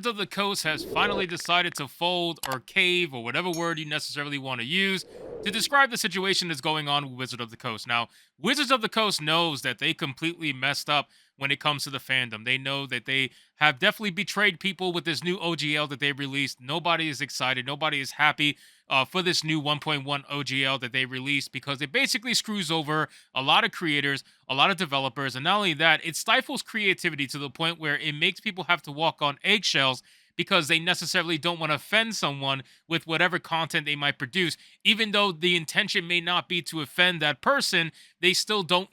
Wizards of the Coast has finally decided to fold or cave or whatever word you necessarily want to use to describe the situation that's going on with Wizards of the Coast. Now, Wizards of the Coast knows that they completely messed up when it comes to the fandom. They know that they have definitely betrayed people with this new OGL that they released. Nobody is excited. Nobody is happy for this new 1.1 OGL that they released because it basically screws over a lot of creators, a lot of developers, and not only that, it stifles creativity to the point where it makes people have to walk on eggshells because they necessarily don't want to offend someone with whatever content they might produce, even though the intention may not be to offend that person. They still don't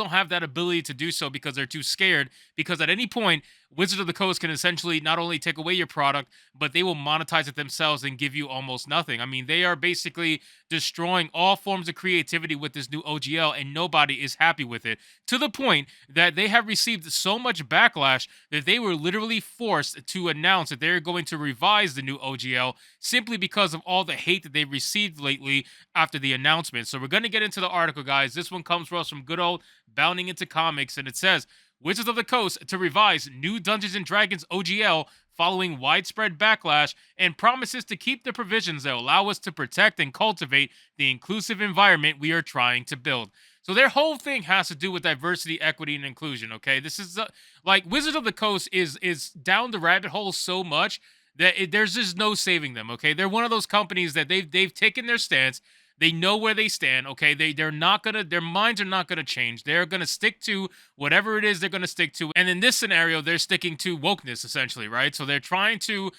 have that ability to do so because they're too scared, because at any point Wizards of the Coast can essentially not only take away your product, but they will monetize it themselves and give you almost nothing. I mean, they are basically destroying all forms of creativity with this new OGL, and nobody is happy with it, to the point that they have received so much backlash that they were literally forced to announce that they're going to revise the new OGL simply because of all the hate that they've received lately after the announcement. So we're going to get into the article, guys. This one comes for us from good old Bounding Into Comics, and it says, Wizards of the Coast to revise new Dungeons and Dragons OGL following widespread backlash and promises to keep the provisions that allow us to protect and cultivate the inclusive environment we are trying to build. So their whole thing has to do with diversity, equity, and inclusion. Okay, this is like Wizards of the Coast is down the rabbit hole so much that there's just no saving them. Okay, they're one of those companies that they've taken their stance. They know where they stand. Okay, they're not gonna, their minds are not gonna change. They're gonna stick to whatever it is they're gonna stick to. And in this scenario, they're sticking to wokeness essentially, right? So they're trying to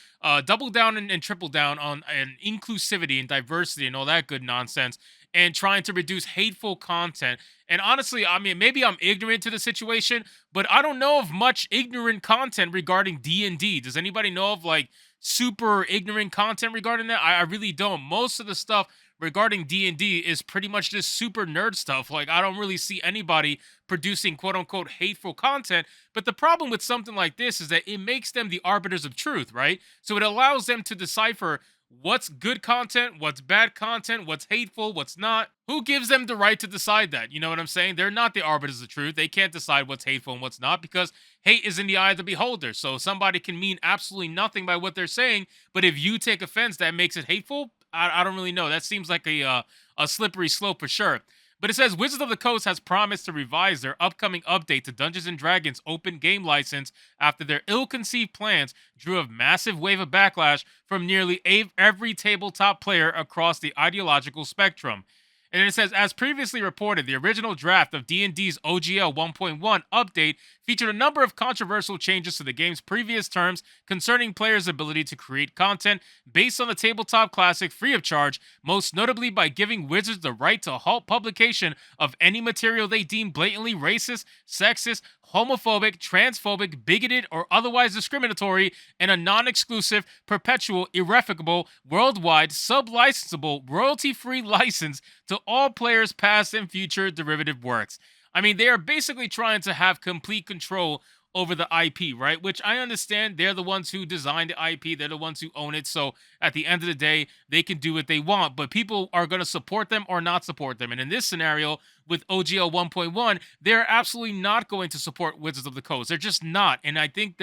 double down and triple down on inclusivity and diversity and all that good nonsense, and trying to reduce hateful content. And honestly, I mean, maybe I'm ignorant to the situation, but I don't know of much ignorant content regarding D&D. Does anybody know of like super ignorant content regarding that? I really don't. Most of the stuff regarding D&D is pretty much just super nerd stuff. Like, I don't really see anybody producing quote unquote hateful content. But the problem with something like this is that it makes them the arbiters of truth, right? So it allows them to decipher what's good content, what's bad content, what's hateful, what's not. Who gives them the right to decide that? You know what I'm saying? They're not the arbiters of truth. They can't decide what's hateful and what's not, because hate is in the eye of the beholder. So somebody can mean absolutely nothing by what they're saying, but if you take offense, that makes it hateful. I don't really know. That seems like a slippery slope for sure. But it says Wizards of the Coast has promised to revise their upcoming update to Dungeons and Dragons open game license after their ill-conceived plans drew a massive wave of backlash from nearly every tabletop player across the ideological spectrum. And it says, as previously reported, the original draft of D&D's OGL 1.1 update featured a number of controversial changes to the game's previous terms concerning players' ability to create content based on the tabletop classic free of charge, most notably by giving Wizards the right to halt publication of any material they deem blatantly racist, sexist, homophobic, transphobic, bigoted, or otherwise discriminatory, and a non-exclusive, perpetual, irrevocable, worldwide, sub-licensable, royalty-free license to all players' past and future derivative works. I mean, they are basically trying to have complete control over the IP, right? Which I understand, they're the ones who designed the IP, they're the ones who own it. So at the end of the day, they can do what they want, but people are going to support them or not support them. And in this scenario, with OGL 1.1, they're absolutely not going to support Wizards of the Coast. They're just not. And I think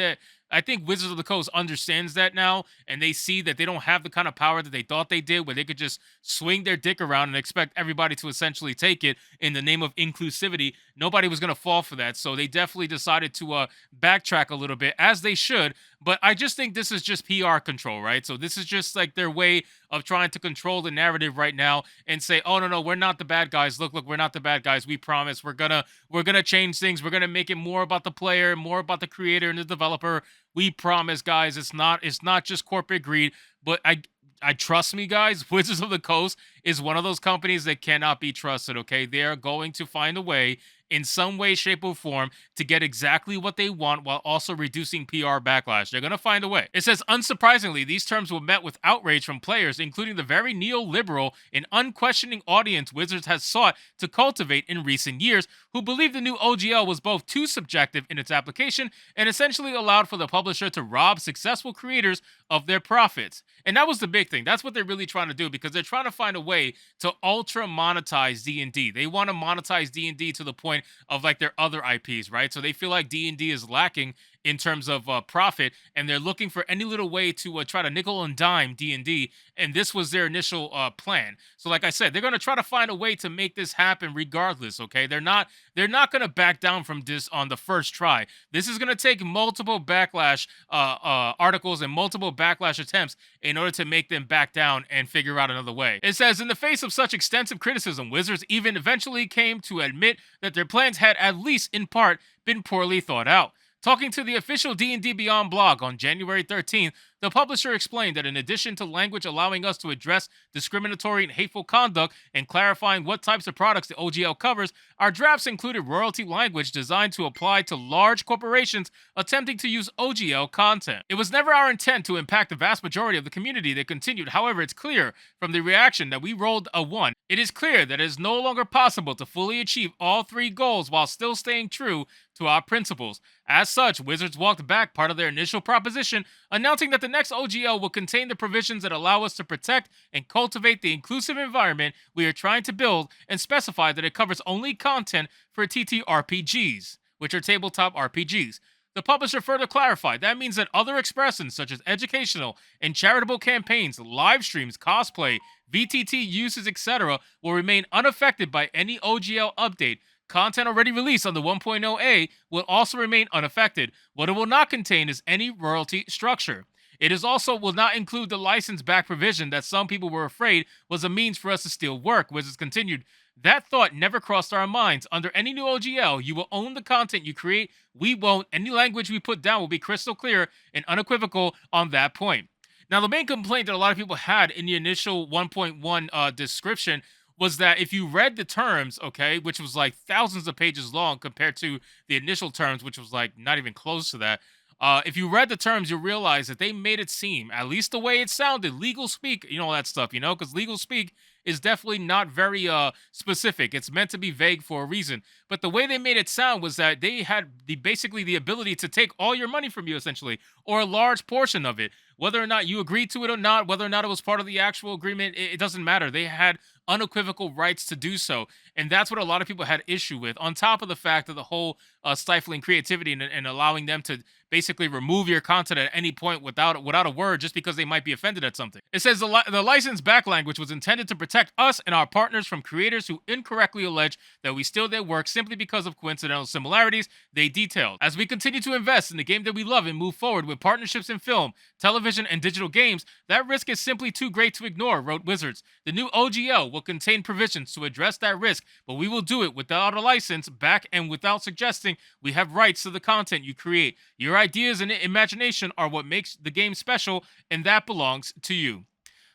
Wizards of the Coast understands that now, and they see that they don't have the kind of power that they thought they did, where they could just swing their dick around and expect everybody to essentially take it in the name of inclusivity. Nobody was going to fall for that, so they definitely decided to backtrack a little bit, as they should. But I just think this is just PR control, right? So this is just like their way of trying to control the narrative right now and say, "Oh no, we're not the bad guys. Look, we're not the bad guys. We promise. We're gonna change things. We're gonna make it more about the player, more about the creator and the developer. We promise, guys. It's not just corporate greed." But I trust me, guys. Wizards of the Coast is one of those companies that cannot be trusted. Okay, they are going to find a way, in some way, shape, or form, to get exactly what they want while also reducing PR backlash. They're going to find a way. It says, unsurprisingly, these terms were met with outrage from players, including the very neoliberal and unquestioning audience Wizards has sought to cultivate in recent years, who believe the new OGL was both too subjective in its application and essentially allowed for the publisher to rob successful creators of their profits. And that was the big thing. That's what they're really trying to do, because they're trying to find a way to ultra monetize D&D. They want to monetize D&D to the point of like their other IPs, right? So they feel like D&D is lacking in terms of profit, and they're looking for any little way to try to nickel and dime D&D, and this was their initial plan. So like I said, they're going to try to find a way to make this happen regardless, okay? They're not going to back down from this on the first try. This is going to take multiple backlash articles and multiple backlash attempts in order to make them back down and figure out another way. It says, in the face of such extensive criticism, Wizards even eventually came to admit that their plans had, at least in part, been poorly thought out. Talking to the official D&D Beyond blog on January 13th, the publisher explained that in addition to language allowing us to address discriminatory and hateful conduct and clarifying what types of products the OGL covers, our drafts included royalty language designed to apply to large corporations attempting to use OGL content. It was never our intent to impact the vast majority of the community, they continued. However, it's clear from the reaction that we rolled a 1. It is clear that it is no longer possible to fully achieve all 3 goals while still staying true to our principles. As such, Wizards walked back part of their initial proposition, announcing that the next OGL will contain the provisions that allow us to protect and cultivate the inclusive environment we are trying to build, and specify that it covers only content for TTRPGs, which are tabletop RPGs. The publisher further clarified that means that other expressions such as educational and charitable campaigns, live streams, cosplay, VTT uses, etc. will remain unaffected by any OGL update. Content already released on the 1.0A will also remain unaffected. What it will not contain is any royalty structure. It is also will not include the license back provision that some people were afraid was a means for us to steal work. Wizards continued, that thought never crossed our minds. Under any new OGL, you will own the content you create. We won't. Any language we put down will be crystal clear and unequivocal on that point. Now, the main complaint that a lot of people had in the initial 1.1 description was that if you read the terms, okay, which was like thousands of pages long compared to the initial terms, which was like not even close to that. If you read the terms, you realize that they made it seem, at least the way it sounded, legal speak, all that stuff, because legal speak is definitely not very specific. It's meant to be vague for a reason. But the way they made it sound was that they had basically the ability to take all your money from you, essentially, or a large portion of it. Whether or not you agreed to it or not, whether or not it was part of the actual agreement, it doesn't matter. They had unequivocal rights to do so. And that's what a lot of people had issue with, on top of the fact of the whole stifling creativity and allowing them to basically remove your content at any point without a word, just because they might be offended at something. It says the license back language was intended to protect us and our partners from creators who incorrectly allege that we steal their work simply because of coincidental similarities they detailed. As we continue to invest in the game that we love and move forward with partnerships in film, television, and digital games, that risk is simply too great to ignore, wrote Wizards. The new OGL will contain provisions to address that risk, but we will do it without a license back and without suggesting we have rights to the content you create. Your ideas and imagination are what makes the game special, and that belongs to you.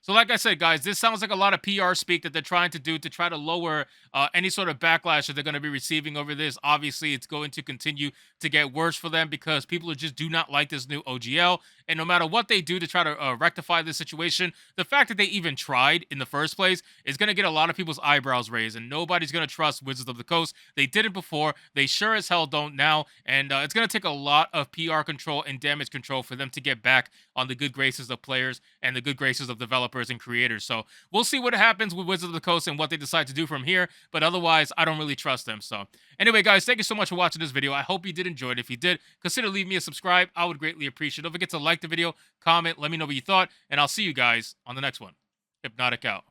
So like I said, guys, this sounds like a lot of PR speak that they're trying to do to try to lower any sort of backlash that they're going to be receiving over this. Obviously, it's going to continue to get worse for them because people just do not like this new OGL. And no matter what they do to try to rectify this situation, the fact that they even tried in the first place is going to get a lot of people's eyebrows raised. And nobody's going to trust Wizards of the Coast. They did it before. They sure as hell don't now. And it's going to take a lot of PR control and damage control for them to get back on the good graces of players and the good graces of developers and creators. So we'll see what happens with Wizards of the Coast and what they decide to do from here. But otherwise, I don't really trust them. So anyway, guys, thank you so much for watching this video. I hope you did enjoy it. If you did, consider leaving me a subscribe. I would greatly appreciate it. Don't forget to like the video, comment, let me know what you thought, and I'll see you guys on the next one. Hypnotic out.